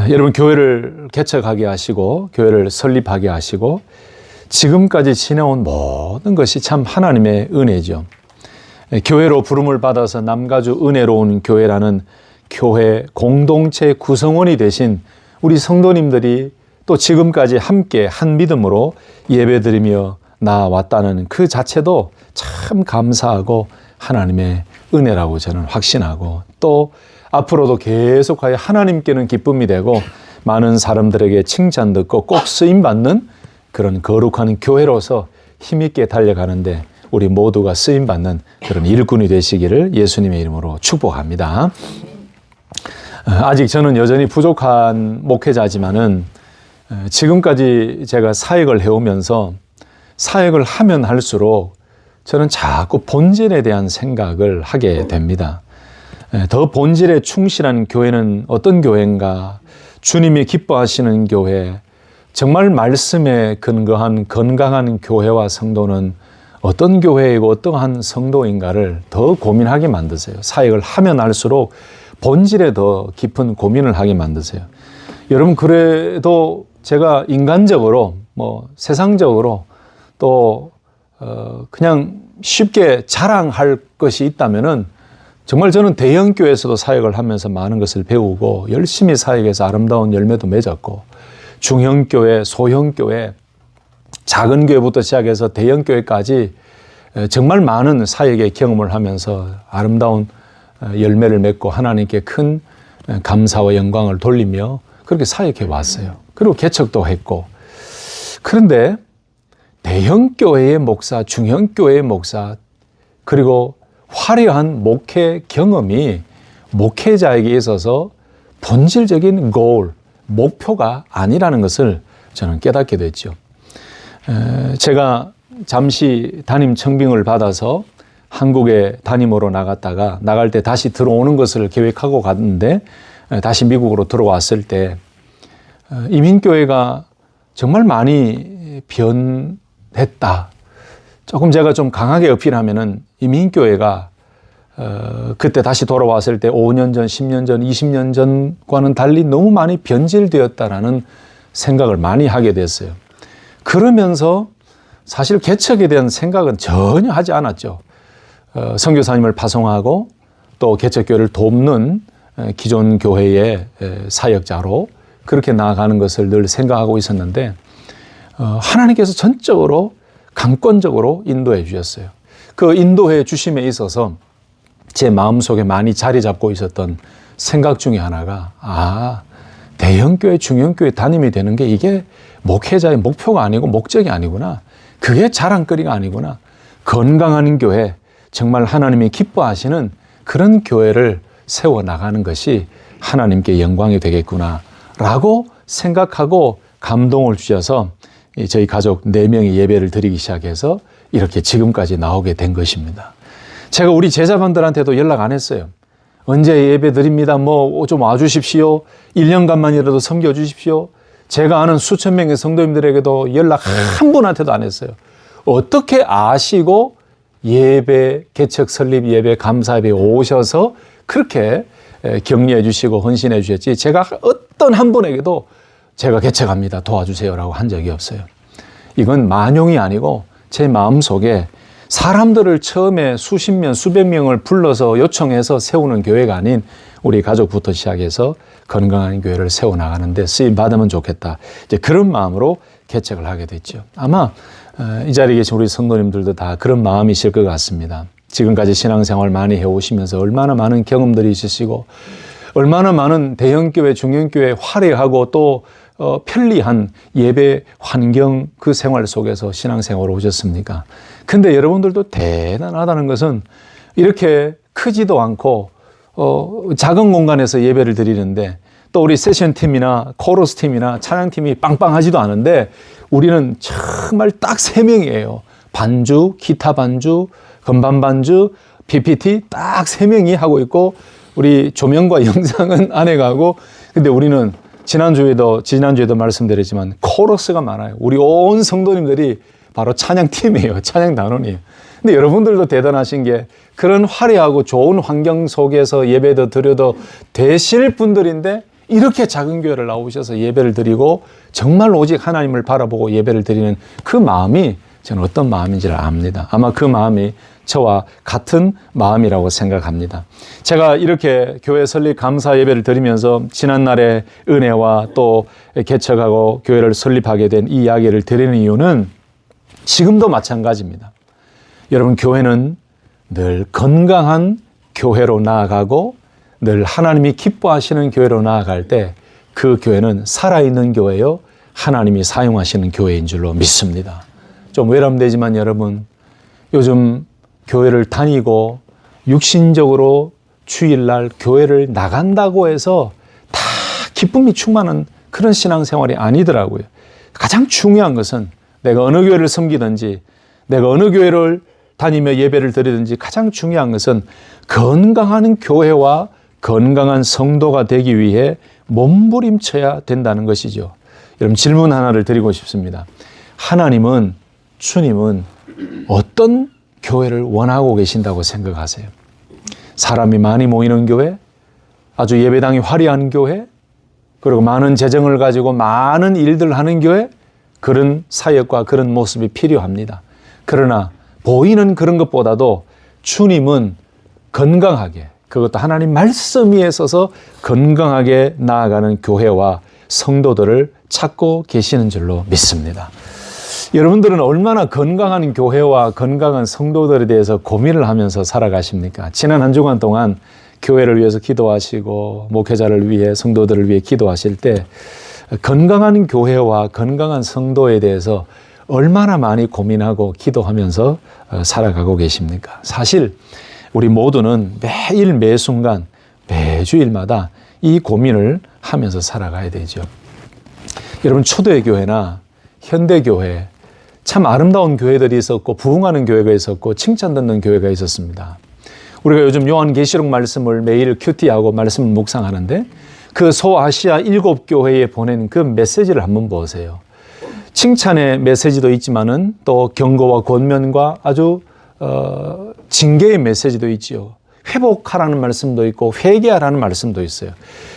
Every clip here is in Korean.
여러분, 교회를 개척하게 하시고 교회를 설립하게 하시고 지금까지 지내온 모든 것이 참 하나님의 은혜죠. 교회로 부름을 받아서 남가주 은혜로운 교회라는 교회 공동체 구성원이 되신 우리 성도님들이 또 지금까지 함께 한 믿음으로 예배드리며 나아왔다는 그 자체도 참 감사하고 하나님의 은혜라고 저는 확신하고, 또 앞으로도 계속하여 하나님께는 기쁨이 되고 많은 사람들에게 칭찬 듣고 꼭 쓰임받는 그런 거룩한 교회로서 힘있게 달려가는데 우리 모두가 쓰임받는 그런 일꾼이 되시기를 예수님의 이름으로 축복합니다. 아직 저는 여전히 부족한 목회자지만은 지금까지 제가 사역을 해오면서 사역을 하면 할수록 저는 자꾸 본질에 대한 생각을 하게 됩니다. 더 본질에 충실한 교회는 어떤 교회인가? 주님이 기뻐하시는 교회, 정말 말씀에 근거한 건강한 교회와 성도는 어떤 교회이고 어떠한 성도인가를 더 고민하게 만드세요. 사역을 하면 할수록 본질에 더 깊은 고민을 하게 만드세요. 여러분, 그래도 제가 인간적으로 세상적으로 또 그냥 쉽게 자랑할 것이 있다면은 정말 저는 대형교회에서도 사역을 하면서 많은 것을 배우고 열심히 사역해서 아름다운 열매도 맺었고, 중형교회, 소형교회, 작은 교회부터 시작해서 대형교회까지 정말 많은 사역의 경험을 하면서 아름다운 열매를 맺고 하나님께 큰 감사와 영광을 돌리며 그렇게 사역해 왔어요. 그리고 개척도 했고. 그런데 대형교회의 목사, 중형교회의 목사, 그리고 화려한 목회 경험이 목회자에게 있어서 본질적인 목표가 아니라는 것을 저는 깨닫게 됐죠. 제가 잠시 담임 청빙을 받아서 한국에 담임으로 나갔다가 나갈 때 다시 들어오는 것을 계획하고 갔는데, 다시 미국으로 들어왔을 때 이민교회가 정말 많이 변했다. 조금 제가 좀 강하게 어필하면은 이민교회가 그때 다시 돌아왔을 때 5년 전, 10년 전, 20년 전과는 달리 너무 많이 변질되었다라는 생각을 많이 하게 됐어요. 그러면서 사실 개척에 대한 생각은 전혀 하지 않았죠. 선교사님을 파송하고 또 개척교회를 돕는 기존 교회의 사역자로 그렇게 나아가는 것을 늘 생각하고 있었는데, 하나님께서 전적으로 강권적으로 인도해 주셨어요. 그 인도해 주심에 있어서 제 마음속에 많이 자리 잡고 있었던 생각 중에 하나가, 대형교회, 중형교회 담임이 되는 게 이게 목회자의 목표가 아니고 목적이 아니구나. 그게 자랑거리가 아니구나. 건강한 교회, 정말 하나님이 기뻐하시는 그런 교회를 세워나가는 것이 하나님께 영광이 되겠구나 라고 생각하고 감동을 주셔서 저희 가족 4명이 예배를 드리기 시작해서 이렇게 지금까지 나오게 된 것입니다. 제가 우리 제자분들한테도 연락 안 했어요. 언제 예배 드립니다. 좀 와주십시오. 1년간만이라도 섬겨주십시오. 제가 아는 수천 명의 성도님들에게도 연락 한 분한테도 안 했어요. 어떻게 아시고 예배, 개척 설립 예배, 감사 예배 오셔서 그렇게 격려해 주시고 헌신해 주셨지, 제가 어떤 한 분에게도 제가 개척합니다, 도와주세요라고 한 적이 없어요. 이건 만용이 아니고 제 마음속에 사람들을 처음에 수십 명, 수백 명을 불러서 요청해서 세우는 교회가 아닌 우리 가족부터 시작해서 건강한 교회를 세워나가는데 쓰임 받으면 좋겠다. 이제 그런 마음으로 개척을 하게 됐죠. 아마 이 자리에 계신 우리 성도님들도 다 그런 마음이실 것 같습니다. 지금까지 신앙생활 많이 해오시면서 얼마나 많은 경험들이 있으시고 얼마나 많은 대형교회, 중형교회 화려하고 또 편리한 예배 환경, 그 생활 속에서 신앙생활을 오셨습니까? 근데 여러분들도 대단하다는 것은 이렇게 크지도 않고 작은 공간에서 예배를 드리는데, 또 우리 세션팀이나 코러스팀이나 찬양팀이 빵빵하지도 않은데 우리는 정말 딱 3명이에요. 반주, 기타 반주, 건반 반주, PPT 딱 3명이 하고 있고, 우리 조명과 영상은 아내가 하고, 근데 우리는 지난주에도 말씀드렸지만 코러스가 많아요. 우리 온 성도님들이 바로 찬양팀이에요. 찬양단원이에요. 근데 여러분들도 대단하신 게 그런 화려하고 좋은 환경 속에서 예배도 드려도 되실 분들인데 이렇게 작은 교회를 나오셔서 예배를 드리고 정말 오직 하나님을 바라보고 예배를 드리는 그 마음이 저는 어떤 마음인지를 압니다. 아마 그 마음이 저와 같은 마음이라고 생각합니다. 제가 이렇게 교회 설립 감사 예배를 드리면서 지난날의 은혜와 또 개척하고 교회를 설립하게 된 이 이야기를 드리는 이유는 지금도 마찬가지입니다. 여러분, 교회는 늘 건강한 교회로 나아가고 늘 하나님이 기뻐하시는 교회로 나아갈 때 그 교회는 살아있는 교회요, 하나님이 사용하시는 교회인 줄로 믿습니다. 좀 외람되지만 여러분, 요즘 교회를 다니고 육신적으로 주일날 교회를 나간다고 해서 다 기쁨이 충만한 그런 신앙생활이 아니더라고요. 가장 중요한 것은 내가 어느 교회를 섬기든지 내가 어느 교회를 다니며 예배를 드리든지 가장 중요한 것은 건강한 교회와 건강한 성도가 되기 위해 몸부림쳐야 된다는 것이죠. 여러분, 질문 하나를 드리고 싶습니다. 하나님은, 주님은 어떤 교회를 원하고 계신다고 생각하세요? 사람이 많이 모이는 교회, 아주 예배당이 화려한 교회, 그리고 많은 재정을 가지고 많은 일들을 하는 교회, 그런 사역과 그런 모습이 필요합니다. 그러나 보이는 그런 것보다도 주님은 건강하게, 그것도 하나님 말씀 위에 서서 건강하게 나아가는 교회와 성도들을 찾고 계시는 줄로 믿습니다. 여러분들은 얼마나 건강한 교회와 건강한 성도들에 대해서 고민을 하면서 살아가십니까? 지난 한 주간 동안 교회를 위해서 기도하시고 목회자를 위해, 성도들을 위해 기도하실 때 건강한 교회와 건강한 성도에 대해서 얼마나 많이 고민하고 기도하면서 살아가고 계십니까? 사실 우리 모두는 매일 매순간 매주일마다 이 고민을 하면서 살아가야 되죠. 여러분, 초대교회나 현대교회 참 아름다운 교회들이 있었고 부흥하는 교회가 있었고 칭찬 듣는 교회가 있었습니다. 우리가 요즘 요한계시록 말씀을 매일 큐티하고 말씀을 묵상하는데 그 소아시아 7교회에 보낸 그 메시지를 한번 보세요. 칭찬의 메시지도 있지만은 또 경고와 권면과 아주 징계의 메시지도 있지요. 회복하라는 말씀도 있고 회개하라는 말씀도 있어요.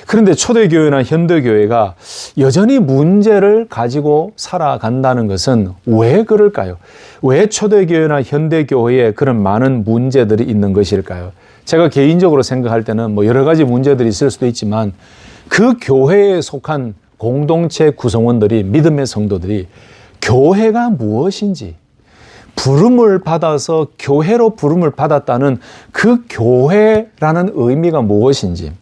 그런데 초대교회나 현대교회가 여전히 문제를 가지고 살아간다는 것은 왜 그럴까요? 왜 초대교회나 현대교회에 그런 많은 문제들이 있는 것일까요? 제가 개인적으로 생각할 때는 뭐 여러 가지 문제들이 있을 수도 있지만 그 교회에 속한 공동체 구성원들이, 믿음의 성도들이 교회가 무엇인지, 부름을 받아서 교회로 부름을 받았다는 그 교회라는 의미가 무엇인지,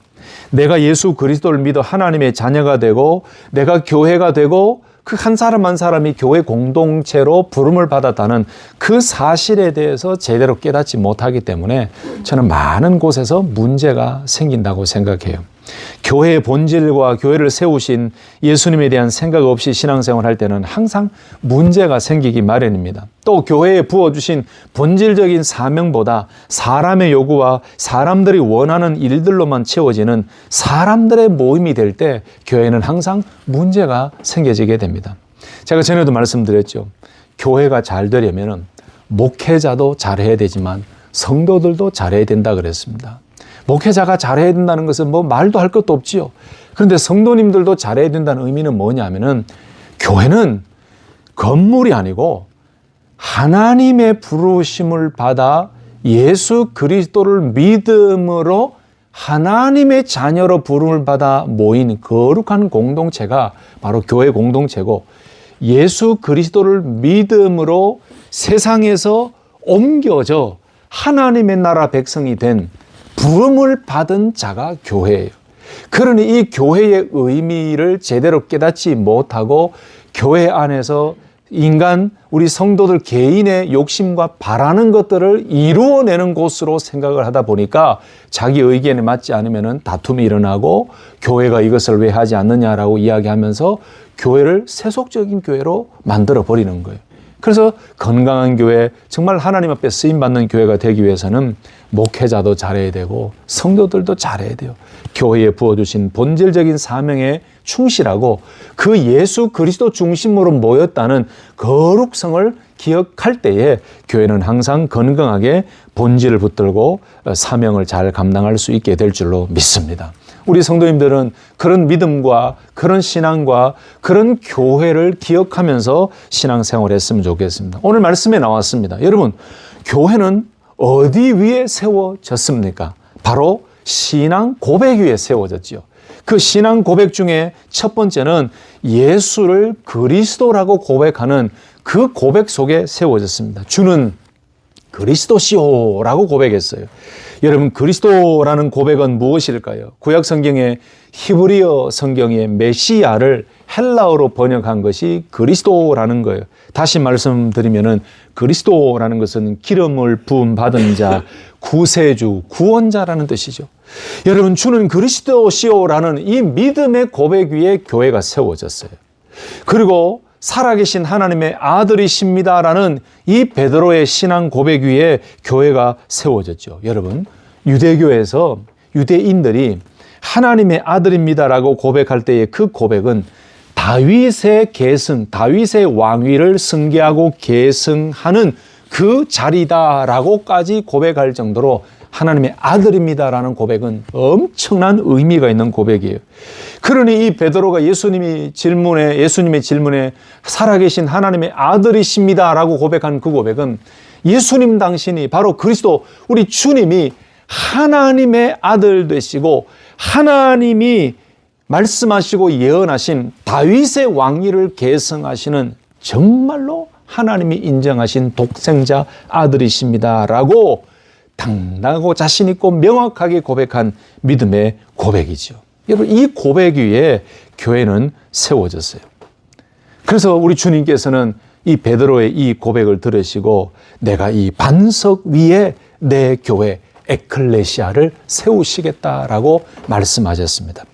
내가 예수 그리스도를 믿어 하나님의 자녀가 되고 내가 교회가 되고 그 한 사람 한 사람이 교회 공동체로 부름을 받았다는 그 사실에 대해서 제대로 깨닫지 못하기 때문에 저는 많은 곳에서 문제가 생긴다고 생각해요. 교회의 본질과 교회를 세우신 예수님에 대한 생각 없이 신앙생활할 때는 항상 문제가 생기기 마련입니다. 또 교회에 부어주신 본질적인 사명보다 사람의 요구와 사람들이 원하는 일들로만 채워지는 사람들의 모임이 될 때 교회는 항상 문제가 생겨지게 됩니다. 제가 전에도 말씀드렸죠. 교회가 잘 되려면 목회자도 잘해야 되지만 성도들도 잘해야 된다 그랬습니다. 목회자가 잘해야 된다는 것은 뭐 말도 할 것도 없지요. 그런데 성도님들도 잘해야 된다는 의미는 뭐냐면은 교회는 건물이 아니고 하나님의 부르심을 받아 예수 그리스도를 믿음으로 하나님의 자녀로 부름을 받아 모인 거룩한 공동체가 바로 교회 공동체고, 예수 그리스도를 믿음으로 세상에서 옮겨져 하나님의 나라 백성이 된 부름을 받은 자가 교회예요. 그러니 이 교회의 의미를 제대로 깨닫지 못하고 교회 안에서 인간, 우리 성도들 개인의 욕심과 바라는 것들을 이루어내는 곳으로 생각을 하다 보니까 자기 의견에 맞지 않으면 다툼이 일어나고 교회가 이것을 왜 하지 않느냐라고 이야기하면서 교회를 세속적인 교회로 만들어 버리는 거예요. 그래서 건강한 교회, 정말 하나님 앞에 쓰임받는 교회가 되기 위해서는 목회자도 잘해야 되고 성도들도 잘해야 돼요. 교회에 부어주신 본질적인 사명에 충실하고 그 예수 그리스도 중심으로 모였다는 거룩성을 기억할 때에 교회는 항상 건강하게 본질을 붙들고 사명을 잘 감당할 수 있게 될 줄로 믿습니다. 우리 성도님들은 그런 믿음과 그런 신앙과 그런 교회를 기억하면서 신앙생활을 했으면 좋겠습니다. 오늘 말씀에 나왔습니다. 여러분, 교회는 어디 위에 세워졌습니까? 바로 신앙 고백 위에 세워졌지요. 그 신앙 고백 중에 첫 번째는 예수를 그리스도라고 고백하는 그 고백 속에 세워졌습니다. 주는 그리스도시오라고 고백했어요. 여러분, 그리스도라는 고백은 무엇일까요? 구약 성경의 히브리어 성경의 메시아를 헬라어로 번역한 것이 그리스도라는 거예요. 다시 말씀드리면은 그리스도라는 것은 기름을 부음 받은 자, 구세주, 구원자라는 뜻이죠. 여러분, 주는 그리스도시오라는 이 믿음의 고백 위에 교회가 세워졌어요. 그리고 살아계신 하나님의 아들이십니다라는 이 베드로의 신앙 고백 위에 교회가 세워졌죠. 여러분, 유대교에서 유대인들이 하나님의 아들입니다라고 고백할 때의 그 고백은 다윗의 계승, 다윗의 왕위를 승계하고 계승하는 그 자리다라고까지 고백할 정도로 하나님의 아들입니다라는 고백은 엄청난 의미가 있는 고백이에요. 그러니 이 베드로가 예수님의 질문에 살아계신 하나님의 아들이십니다라고 고백한 그 고백은 예수님 당신이 바로 그리스도, 우리 주님이 하나님의 아들 되시고 하나님이 말씀하시고 예언하신 다윗의 왕위를 계승하시는 정말로 하나님이 인정하신 독생자 아들이십니다라고 당당하고 자신 있고 명확하게 고백한 믿음의 고백이죠. 여러분, 이 고백 위에 교회는 세워졌어요. 그래서 우리 주님께서는 이 베드로의 이 고백을 들으시고 내가 이 반석 위에 내 교회 에클레시아를 세우시겠다라고 말씀하셨습니다.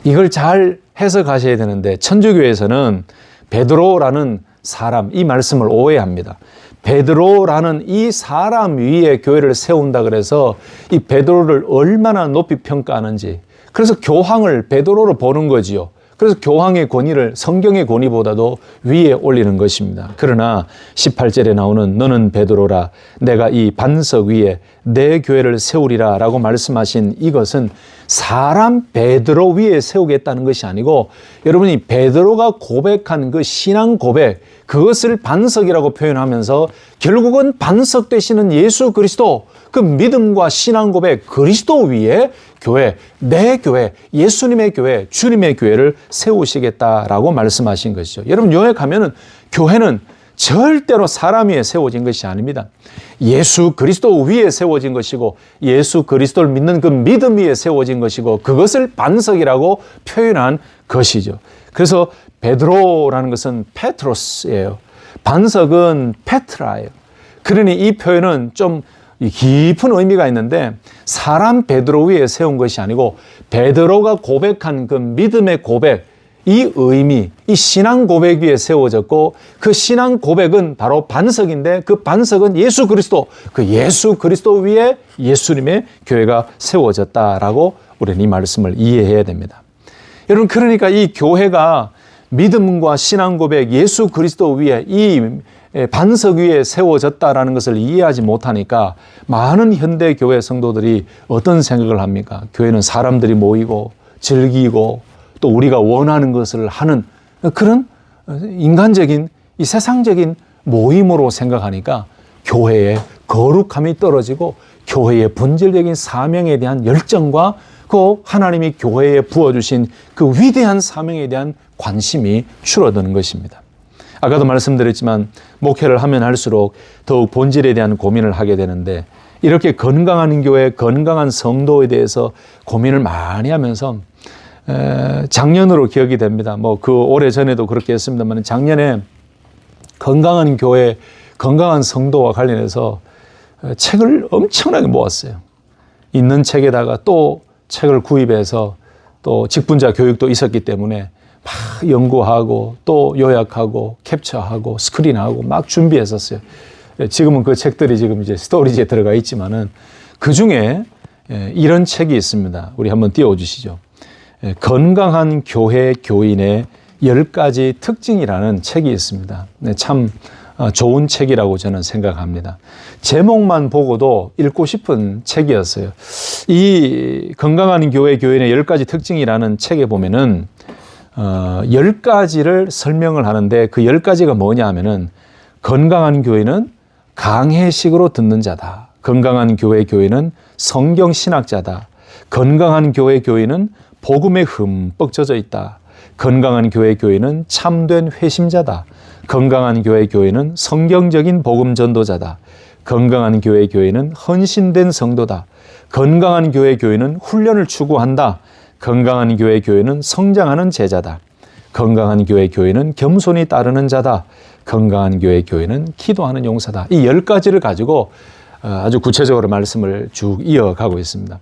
이걸 잘 해석하셔야 되는데 천주교에서는 베드로라는 사람, 이 말씀을 오해합니다. 베드로라는 이 사람 위에 교회를 세운다 그래서 이 베드로를 얼마나 높이 평가하는지, 그래서 교황을 베드로로 보는 거지요. 그래서 교황의 권위를 성경의 권위보다도 위에 올리는 것입니다. 그러나 18절에 나오는 너는 베드로라 내가 이 반석 위에 내 교회를 세우리라 라고 말씀하신 이것은 사람 베드로 위에 세우겠다는 것이 아니고, 여러분이 베드로가 고백한 그 신앙 고백, 그것을 반석이라고 표현하면서 결국은 반석 되시는 예수 그리스도, 그 믿음과 신앙 고백 그리스도 위에 교회, 내 교회, 예수님의 교회, 주님의 교회를 세우시겠다라고 말씀하신 것이죠. 여러분, 요약하면은 교회는 절대로 사람 위에 세워진 것이 아닙니다. 예수 그리스도 위에 세워진 것이고 예수 그리스도를 믿는 그 믿음 위에 세워진 것이고 그것을 반석이라고 표현한 것이죠. 그래서 베드로라는 것은 페트로스예요. 반석은 페트라예요. 그러니 이 표현은 좀 깊은 의미가 있는데 사람 베드로 위에 세운 것이 아니고 베드로가 고백한 그 믿음의 고백, 이 의미, 이 신앙 고백 위에 세워졌고 그 신앙 고백은 바로 반석인데 그 반석은 예수 그리스도, 그 예수 그리스도 위에 예수님의 교회가 세워졌다라고 우리는 이 말씀을 이해해야 됩니다. 여러분, 그러니까 이 교회가 믿음과 신앙 고백, 예수 그리스도 위에 이 반석 위에 세워졌다라는 것을 이해하지 못하니까 많은 현대 교회 성도들이 어떤 생각을 합니까? 교회는 사람들이 모이고 즐기고 또 우리가 원하는 것을 하는 그런 인간적인 이 세상적인 모임으로 생각하니까 교회의 거룩함이 떨어지고 교회의 본질적인 사명에 대한 열정과 그 하나님이 교회에 부어주신 그 위대한 사명에 대한 관심이 줄어드는 것입니다. 아까도 말씀드렸지만 목회를 하면 할수록 더욱 본질에 대한 고민을 하게 되는데 이렇게 건강한 교회, 건강한 성도에 대해서 고민을 많이 하면서 작년으로 기억이 됩니다. 뭐 그 오래전에도 그렇게 했습니다만 작년에 건강한 교회, 건강한 성도와 관련해서 책을 엄청나게 모았어요. 있는 책에다가 또 책을 구입해서 또 직분자 교육도 있었기 때문에 막 연구하고 또 요약하고 캡처하고 스크린하고 막 준비했었어요. 지금은 그 책들이 지금 이제 스토리지에 들어가 있지만은 그 중에 이런 책이 있습니다. 우리 한번 띄워주시죠. 건강한 교회 교인의 10가지 특징이라는 책이 있습니다. 참 좋은 책이라고 저는 생각합니다. 제목만 보고도 읽고 싶은 책이었어요. 이 건강한 교회 교인의 10가지 특징이라는 책에 보면은 10가지를 설명을 하는데 그 10가지가 뭐냐 하면은 건강한 교회는 강해식으로 듣는 자다. 건강한 교회 교인은 성경 신학자다. 건강한 교회 교인은 복음에 흠뻑 젖어 있다. 건강한 교회 교인은 참된 회심자다. 건강한 교회 교인은 성경적인 복음 전도자다. 건강한 교회 교인은 헌신된 성도다. 건강한 교회 교인은 훈련을 추구한다. 건강한 교회 교인은 성장하는 제자다. 건강한 교회 교인은 겸손히 따르는 자다. 건강한 교회 교인은 기도하는 용사다. 이 10가지를 가지고 아주 구체적으로 말씀을 쭉 이어가고 있습니다.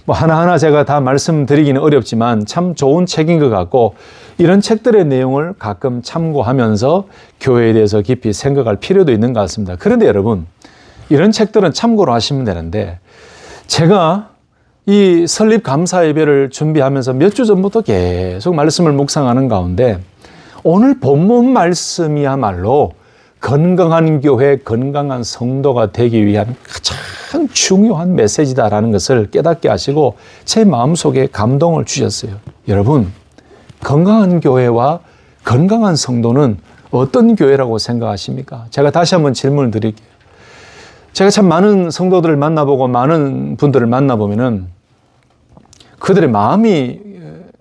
뭐 하나하나 제가 다 말씀드리기는 어렵지만 참 좋은 책인 것 같고 이런 책들의 내용을 가끔 참고하면서 교회에 대해서 깊이 생각할 필요도 있는 것 같습니다. 그런데 여러분, 이런 책들은 참고로 하시면 되는데 제가 이 설립 감사 예배를 준비하면서 몇 주 전부터 계속 말씀을 묵상하는 가운데 오늘 본문 말씀이야말로 건강한 교회, 건강한 성도가 되기 위한 가장 중요한 메시지다라는 것을 깨닫게 하시고 제 마음속에 감동을 주셨어요. 여러분, 건강한 교회와 건강한 성도는 어떤 교회라고 생각하십니까? 제가 다시 한번 질문을 드릴게요. 제가 참 많은 성도들을 만나보고 많은 분들을 만나보면은 그들의 마음이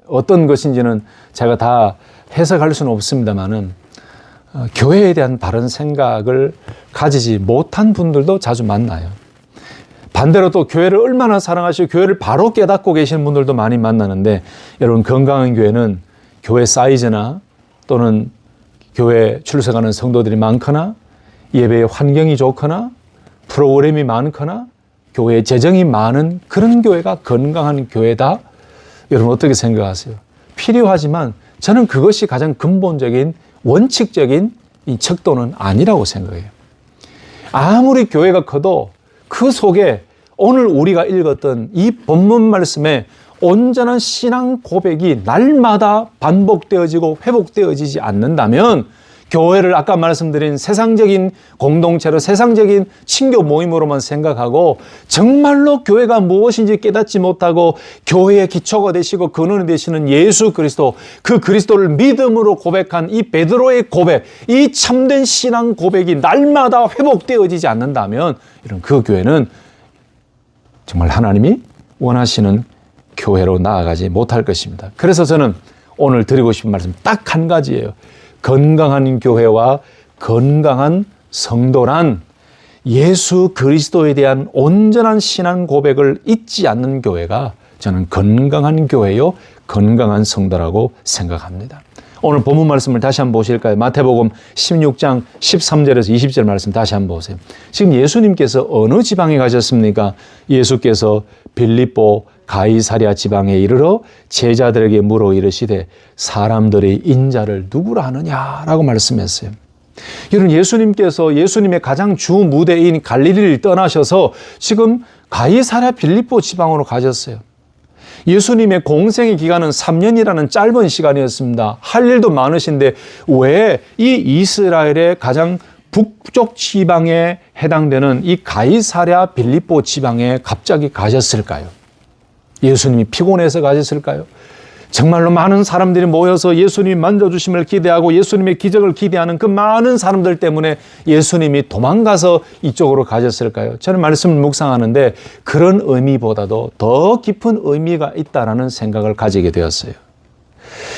어떤 것인지는 제가 다 해석할 수는 없습니다만은 교회에 대한 바른 생각을 가지지 못한 분들도 자주 만나요. 반대로 또 교회를 얼마나 사랑하시고 교회를 바로 깨닫고 계시는 분들도 많이 만나는데 여러분, 건강한 교회는 교회 사이즈나 또는 교회 출석하는 성도들이 많거나 예배의 환경이 좋거나 프로그램이 많거나 교회의 재정이 많은 그런 교회가 건강한 교회다. 여러분 어떻게 생각하세요? 필요하지만 저는 그것이 가장 근본적인 원칙적인 이 척도는 아니라고 생각해요. 아무리 교회가 커도 그 속에 오늘 우리가 읽었던 이 본문 말씀에 온전한 신앙 고백이 날마다 반복되어지고 회복되어지지 않는다면 교회를 아까 말씀드린 세상적인 공동체로 세상적인 친교 모임으로만 생각하고 정말로 교회가 무엇인지 깨닫지 못하고 교회의 기초가 되시고 근원이 되시는 예수 그리스도, 그 그리스도를 믿음으로 고백한 이 베드로의 고백, 이 참된 신앙 고백이 날마다 회복되어지지 않는다면 이런 그 교회는 정말 하나님이 원하시는 교회로 나아가지 못할 것입니다. 그래서 저는 오늘 드리고 싶은 말씀 딱 한 가지예요. 건강한 교회와 건강한 성도란 예수 그리스도에 대한 온전한 신앙 고백을 잊지 않는 교회가 저는 건강한 교회요, 건강한 성도라고 생각합니다. 오늘 본문 말씀을 다시 한번 보실까요? 마태복음 16장 13절에서 20절 말씀 다시 한번 보세요. 지금 예수님께서 어느 지방에 가셨습니까? 예수께서 빌립보 가이사랴 지방에 이르러 제자들에게 물어 이르시되 사람들이 인자를 누구라 하느냐라고 말씀했어요. 여러분, 예수님께서 예수님의 가장 주 무대인 갈릴리를 떠나셔서 지금 가이사랴 빌립보 지방으로 가셨어요. 예수님의 공생의 기간은 3년이라는 짧은 시간이었습니다. 할 일도 많으신데 왜 이 이스라엘의 가장 북쪽 지방에 해당되는 이 가이사랴 빌립보 지방에 갑자기 가셨을까요? 예수님이 피곤해서 가셨을까요? 정말로 많은 사람들이 모여서 예수님이 만져주심을 기대하고 예수님의 기적을 기대하는 그 많은 사람들 때문에 예수님이 도망가서 이쪽으로 가셨을까요? 저는 말씀을 묵상하는데 그런 의미보다도 더 깊은 의미가 있다라는 생각을 가지게 되었어요.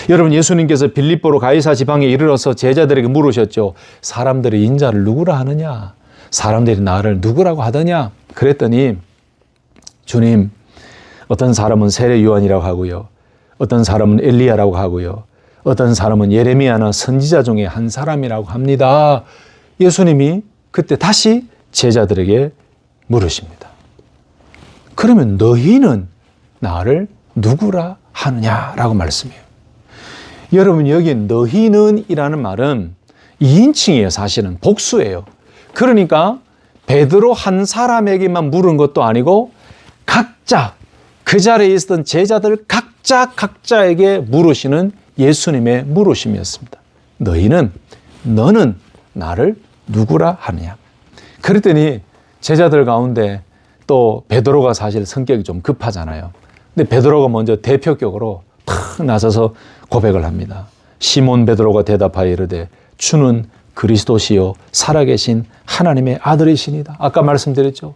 여러분, 예수님께서 빌립보로 가이사 지방에 이르러서 제자들에게 물으셨죠. 사람들이 인자를 누구라 하느냐? 사람들이 나를 누구라고 하더냐? 그랬더니 주님, 어떤 사람은 세례 요한이라고 하고요. 어떤 사람은 엘리야라고 하고요. 어떤 사람은 예레미야나 선지자 중에 한 사람이라고 합니다. 예수님이 그때 다시 제자들에게 물으십니다. 그러면 너희는 나를 누구라 하느냐라고 말씀해요. 여러분, 여기 너희는 이라는 말은 2인칭이에요. 사실은 복수예요. 그러니까 베드로 한 사람에게만 물은 것도 아니고 각자 그 자리에 있었던 제자들 각자에게 물으시는 예수님의 물으심이었습니다. 너는 나를 누구라 하느냐. 그랬더니 제자들 가운데 또 베드로가 사실 성격이 좀 급하잖아요. 근데 베드로가 먼저 대표격으로 탁 나서서 고백을 합니다. 시몬 베드로가 대답하여 이르되 주는 그리스도시요 살아계신 하나님의 아들이시니다. 아까 말씀드렸죠.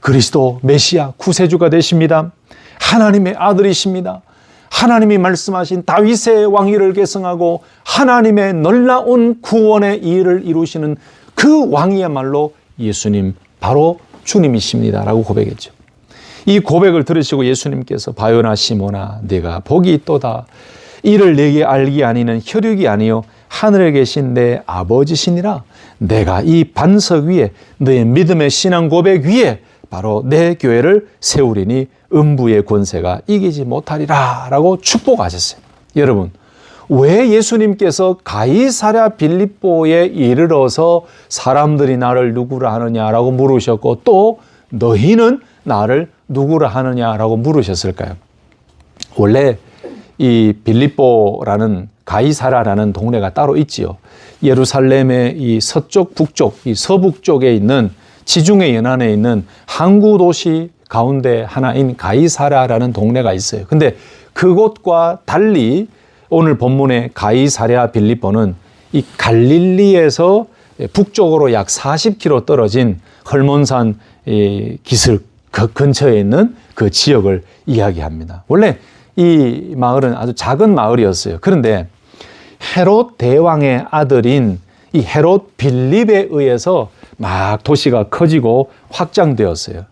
그리스도 메시아 구세주가 되십니다. 하나님의 아들이십니다. 하나님이 말씀하신 다윗의 왕위를 계승하고 하나님의 놀라운 구원의 일을 이루시는 그 왕이야말로 예수님 바로 주님이십니다 라고 고백했죠. 이 고백을 들으시고 예수님께서 바요나 시몬아 네가 복이 있도다. 이를 내게 알기 아니는 혈육이 아니요 하늘에 계신 내 아버지시니라. 내가 이 반석 위에 너의 믿음의 신앙 고백 위에 바로 내 교회를 세우리니 음부의 권세가 이기지 못하리라 라고 축복하셨어요. 여러분, 왜 예수님께서 가이사랴 빌립보에 이르러서 사람들이 나를 누구라 하느냐라고 물으셨고 또 너희는 나를 누구라 하느냐라고 물으셨을까요? 원래 이 빌립보라는 가이사랴라는 동네가 따로 있지요. 예루살렘의 이 서쪽, 북쪽, 이 서북 쪽에 있는 지중해 연안에 있는 항구 도시 가운데 하나인 가이사랴라는 동네가 있어요. 근데 그곳과 달리 오늘 본문의 가이사랴 빌립보는 이 갈릴리에서 북쪽으로 약 40km 떨어진 헐몬산 기슭 그 근처에 있는 그 지역을 이야기합니다. 원래 이 마을은 아주 작은 마을이었어요. 그런데 헤롯 대왕의 아들인 이 헤롯 빌립에 의해서 막 도시가 커지고 확장되었어요.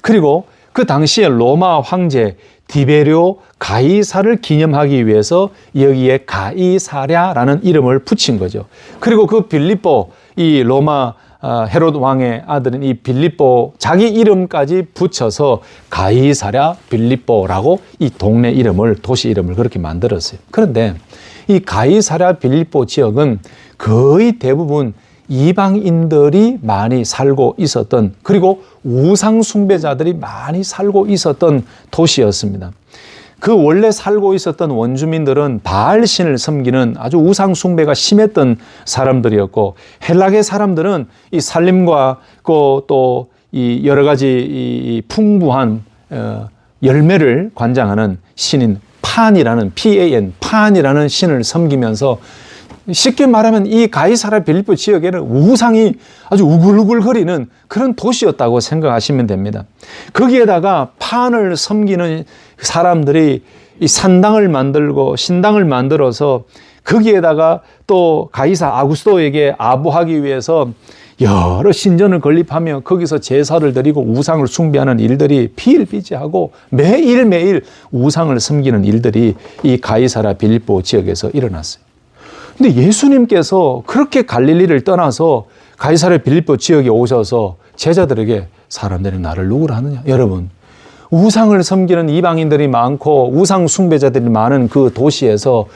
그리고 그 당시에 로마 황제 디베료 가이사를 기념하기 위해서 여기에 가이사랴라는 이름을 붙인 거죠. 그리고 그 빌립보, 이 로마 헤롯 왕의 아들인 이 빌립보 자기 이름까지 붙여서 가이사랴 빌립보라고 이 동네 이름을, 도시 이름을 그렇게 만들었어요. 그런데 이 가이사랴 빌립보 지역은 거의 대부분 이방인들이 많이 살고 있었던, 그리고 우상 숭배자들이 많이 살고 있었던 도시였습니다. 그 원래 살고 있었던 원주민들은 바알 신을 섬기는 아주 우상 숭배가 심했던 사람들이었고, 헬라계 사람들은 이 살림과 또 이 여러 가지 이 풍부한 열매를 관장하는 신인 판이라는 판이라는 신을 섬기면서, 쉽게 말하면 이 가이사랴 빌립보 지역에는 우상이 아주 우글우글거리는 그런 도시였다고 생각하시면 됩니다. 거기에다가 판을 섬기는 사람들이 이 산당을 만들고 신당을 만들어서 거기에다가 또 가이사 아구스토에게 아부하기 위해서 여러 신전을 건립하며 거기서 제사를 드리고 우상을 숭배하는 일들이 비일비재하고 매일매일 우상을 섬기는 일들이 이 가이사랴 빌립보 지역에서 일어났어요. 근데 예수님께서 그렇게 갈릴리를 떠나서 가이사랴 빌립보 지역에 오셔서 제자들에게 사람들이 나를 누구라 하느냐? 여러분, 우상을 섬기는 이방인들이 많고 우상 숭배자들이 많은 그 도시에서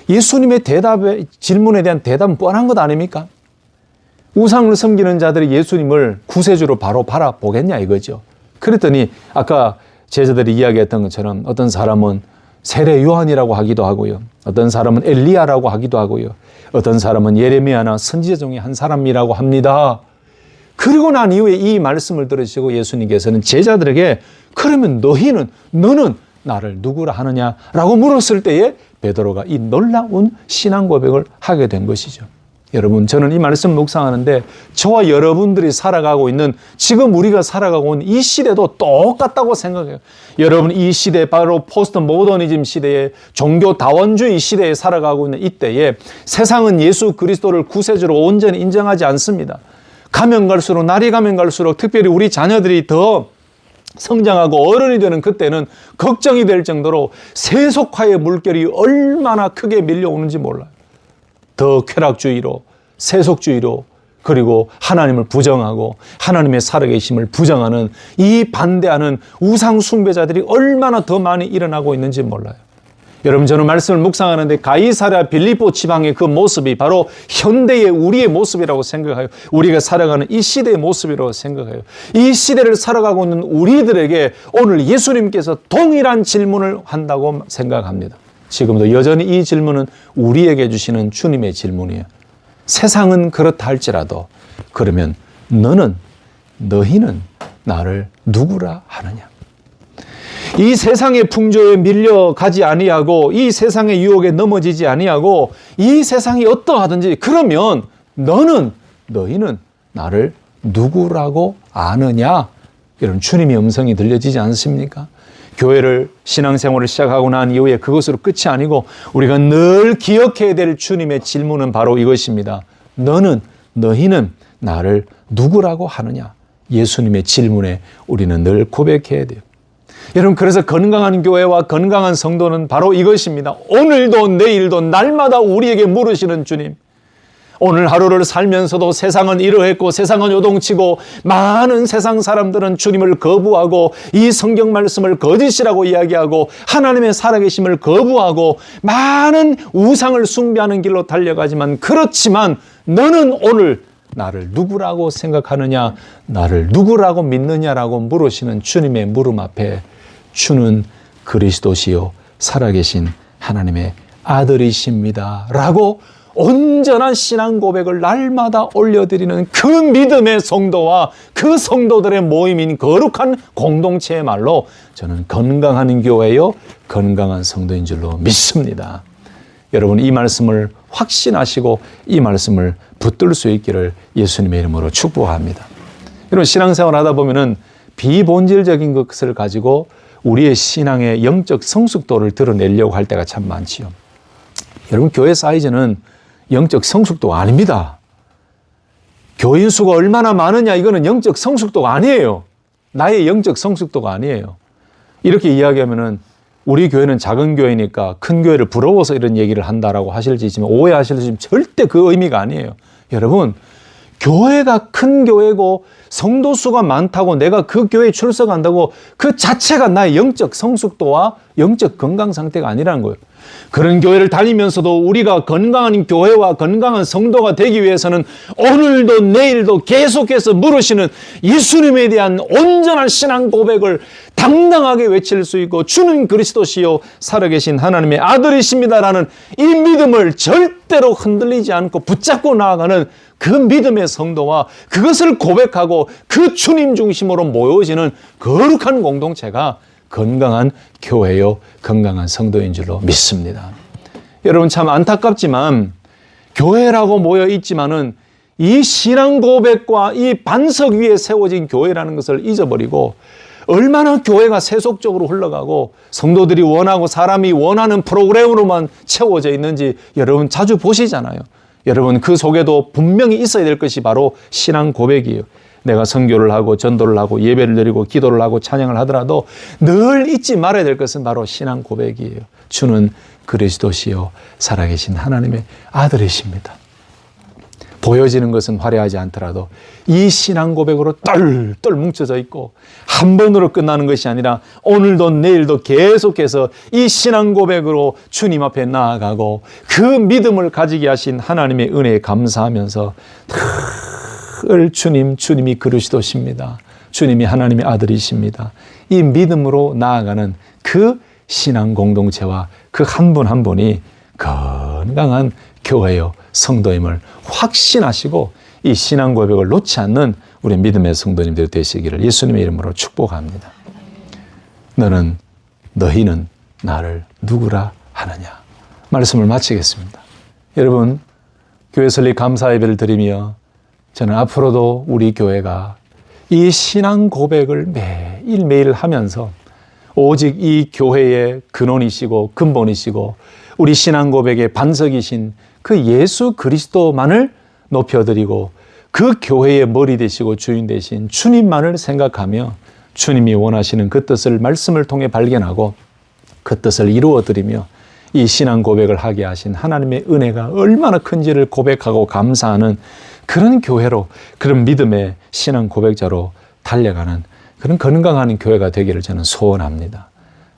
예수님의 질문에 대한 대답은 뻔한 것 아닙니까? 우상을 섬기는 자들이 예수님을 구세주로 바로 바라보겠냐 이거죠. 그랬더니 아까 제자들이 이야기했던 것처럼 어떤 사람은 세례 요한이라고 하기도 하고요. 어떤 사람은 엘리야라고 하기도 하고요. 어떤 사람은 예레미야나 선지자 중에 한 사람이라고 합니다. 그리고 난 이후에 이 말씀을 들으시고 예수님께서는 제자들에게 그러면 너는 나를 누구라 하느냐라고 물었을 때에 베드로가 이 놀라운 신앙 고백을 하게 된 것이죠. 여러분, 저는 이 말씀 묵상하는데 저와 여러분들이 살아가고 있는, 지금 우리가 살아가고 있는 이 시대도 똑같다고 생각해요. 여러분, 이 시대, 바로 포스트 모더니즘 시대에, 종교 다원주의 시대에 살아가고 있는 이때에 세상은 예수 그리스도를 구세주로 온전히 인정하지 않습니다. 가면 갈수록, 날이 가면 갈수록, 특별히 우리 자녀들이 더 성장하고 어른이 되는 그때는 걱정이 될 정도로 세속화의 물결이 얼마나 크게 밀려오는지 몰라요. 더 쾌락주의로, 세속주의로, 그리고 하나님을 부정하고 하나님의 살아계심을 부정하는 이 반대하는 우상 숭배자들이 얼마나 더 많이 일어나고 있는지 몰라요. 여러분, 저는 말씀을 묵상하는데 가이사랴 빌립보 지방의 그 모습이 바로 현대의 우리의 모습이라고 생각해요. 우리가 살아가는 이 시대의 모습이라고 생각해요. 이 시대를 살아가고 있는 우리들에게 오늘 예수님께서 동일한 질문을 한다고 생각합니다. 지금도 여전히 이 질문은 우리에게 주시는 주님의 질문이에요. 세상은 그렇다 할지라도 그러면 너희는 나를 누구라 하느냐? 이 세상의 풍조에 밀려가지 아니하고 이 세상의 유혹에 넘어지지 아니하고 이 세상이 어떠하든지 그러면 너희는 나를 누구라고 아느냐? 이런 주님의 음성이 들려지지 않습니까? 교회를 신앙생활을 시작하고 난 이후에 그것으로 끝이 아니고 우리가 늘 기억해야 될 주님의 질문은 바로 이것입니다. 너희는 나를 누구라고 하느냐? 예수님의 질문에 우리는 늘 고백해야 돼요. 여러분, 그래서 건강한 교회와 건강한 성도는 바로 이것입니다. 오늘도 내일도 날마다 우리에게 물으시는 주님. 오늘 하루를 살면서도 세상은 이러했고 세상은 요동치고 많은 세상 사람들은 주님을 거부하고 이 성경 말씀을 거짓이라고 이야기하고 하나님의 살아계심을 거부하고 많은 우상을 숭배하는 길로 달려가지만 그렇지만 너는 오늘 나를 누구라고 생각하느냐, 나를 누구라고 믿느냐라고 물으시는 주님의 물음 앞에 주는 그리스도시요 살아계신 하나님의 아들이십니다 라고 온전한 신앙 고백을 날마다 올려드리는 그 믿음의 성도와 그 성도들의 모임인 거룩한 공동체의 말로 저는 건강한 교회요 건강한 성도인 줄로 믿습니다. 여러분, 이 말씀을 확신하시고 이 말씀을 붙들 수 있기를 예수님의 이름으로 축복합니다. 여러분, 신앙생활 하다 보면은 비본질적인 것을 가지고 우리의 신앙의 영적 성숙도를 드러내려고 할 때가 참 많지요. 여러분, 교회 사이즈는 영적 성숙도가 아닙니다. 교인 수가 얼마나 많으냐, 이거는 영적 성숙도가 아니에요. 나의 영적 성숙도가 아니에요. 이렇게 이야기하면은 우리 교회는 작은 교회니까 큰 교회를 부러워서 이런 얘기를 한다라고 하실지 있지만 오해하실지 절대 그 의미가 아니에요. 여러분, 교회가 큰 교회고 성도 수가 많다고 내가 그 교회에 출석한다고 그 자체가 나의 영적 성숙도와 영적 건강 상태가 아니라는 거예요. 그런 교회를 다니면서도 우리가 건강한 교회와 건강한 성도가 되기 위해서는 오늘도 내일도 계속해서 물으시는 예수님에 대한 온전한 신앙 고백을 당당하게 외칠 수 있고 주는 그리스도시요 살아계신 하나님의 아들이십니다라는 이 믿음을 절대로 흔들리지 않고 붙잡고 나아가는 그 믿음의 성도와 그것을 고백하고 그 주님 중심으로 모여지는 거룩한 공동체가 건강한 교회요 건강한 성도인 줄로 믿습니다. 여러분, 참 안타깝지만 교회라고 모여 있지만은 이 신앙 고백과 이 반석 위에 세워진 교회라는 것을 잊어버리고 얼마나 교회가 세속적으로 흘러가고 성도들이 원하고 사람이 원하는 프로그램으로만 채워져 있는지 여러분 자주 보시잖아요. 여러분, 그 속에도 분명히 있어야 될 것이 바로 신앙 고백이에요. 내가 선교를 하고 전도를 하고 예배를 드리고 기도를 하고 찬양을 하더라도 늘 잊지 말아야 될 것은 바로 신앙 고백이에요. 주는 그리스도시요 살아계신 하나님의 아들이십니다. 보여지는 것은 화려하지 않더라도 이 신앙 고백으로 똘똘 뭉쳐져 있고 한 번으로 끝나는 것이 아니라 오늘도 내일도 계속해서 이 신앙 고백으로 주님 앞에 나아가고 그 믿음을 가지게 하신 하나님의 은혜에 감사하면서 늘 주님이 그리스도십니다. 주님이 하나님의 아들이십니다. 이 믿음으로 나아가는 그 신앙 공동체와 그 한 분 한 분이 건강한 교회요 성도임을 확신하시고 이 신앙 고백을 놓지 않는 우리 믿음의 성도님들 되시기를 예수님의 이름으로 축복합니다. 너희는 나를 누구라 하느냐. 말씀을 마치겠습니다. 여러분, 교회 설립 감사 예배를 드리며 저는 앞으로도 우리 교회가 이 신앙 고백을 매일매일 하면서 오직 이 교회의 근원이시고 근본이시고 우리 신앙 고백의 반석이신 그 예수 그리스도만을 높여드리고 그 교회의 머리 되시고 주인 되신 주님만을 생각하며 주님이 원하시는 그 뜻을 말씀을 통해 발견하고 그 뜻을 이루어드리며 이 신앙 고백을 하게 하신 하나님의 은혜가 얼마나 큰지를 고백하고 감사하는 그런 교회로, 그런 믿음의 신앙 고백자로 달려가는 그런 건강한 교회가 되기를 저는 소원합니다.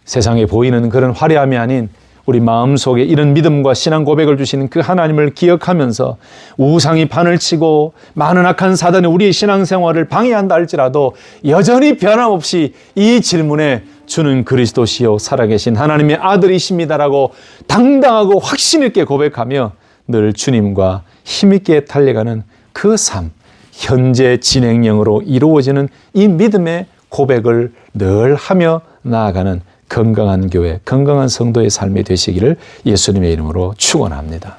세상에 보이는 그런 화려함이 아닌 우리 마음속에 이런 믿음과 신앙 고백을 주시는 그 하나님을 기억하면서 우상이 판을 치고 많은 악한 사단이 우리의 신앙생활을 방해한다 할지라도 여전히 변함없이 이 질문에 주는 그리스도시요 살아계신 하나님의 아들이십니다라고 당당하고 확신 있게 고백하며 늘 주님과 힘있게 달려가는 그 삶, 현재 진행형으로 이루어지는 이 믿음의 고백을 늘 하며 나아가는 건강한 교회, 건강한 성도의 삶이 되시기를 예수님의 이름으로 축원합니다.